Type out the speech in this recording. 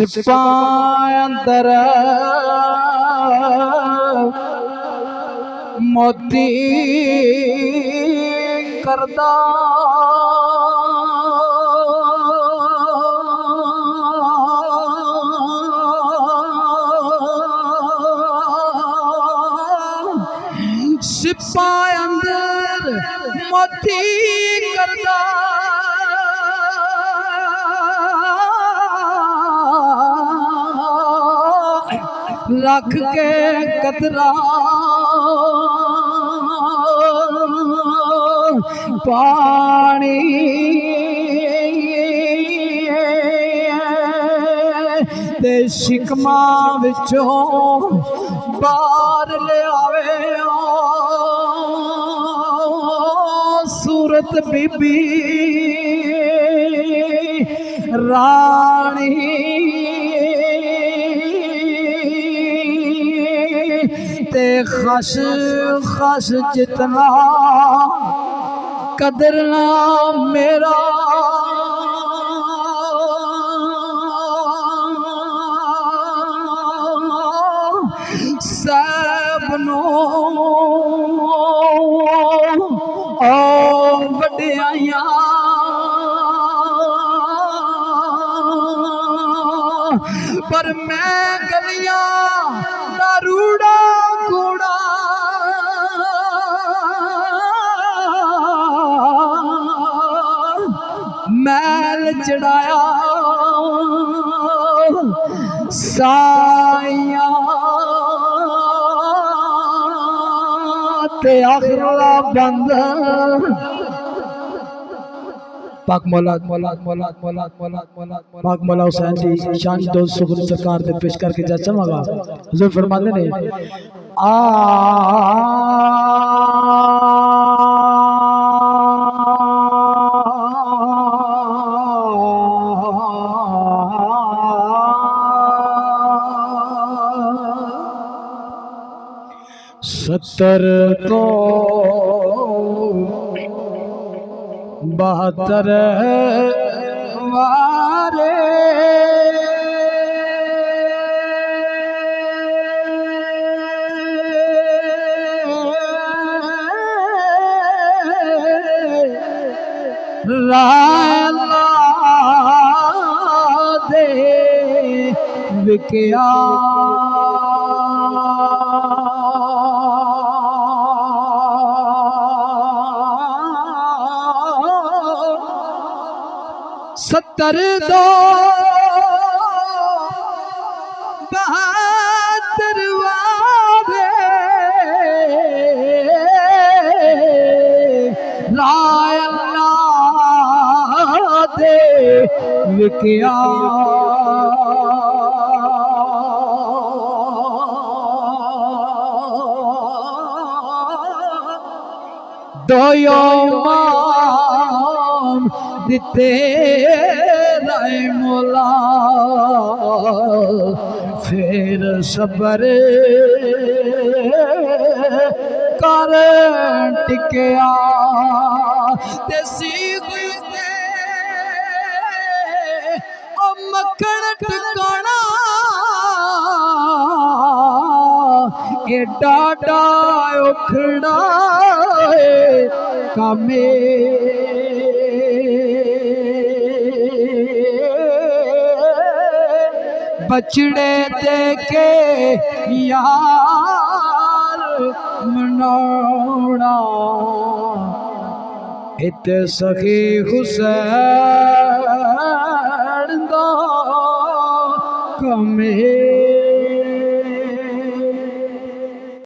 सिपाही अंदर मोती करदा सिपाही अंदर मोती करदा रख के कतरा पानी ते शिकमा विचों बाहर ले आवे सूरत बीबी रानी ते खश खश जितना कदरना मेरा सबनो वड्डियां पर मैं गलियां दा रूड़ा कूड़ा मैल चढ़ाया साइया ते आखिरा बंद पाक मौला पाक मौला हुसैन जी शान दोस्त सुखरी सरकार दे पेश करके जा चवागा हुजूर फरमाते ने सत्तर तो 72 वारे राला दे विकिया सत्तर दो 72 वारे राय अल्लाह दे विकिया दो इमाम दिते राय मौला फिर सबर कर टिकिया देसी मक्खन टिकाना एडा डा उखड़ा कामे बचड़े देके यार मनोड़ा इत सखी हुसैन दा कमे।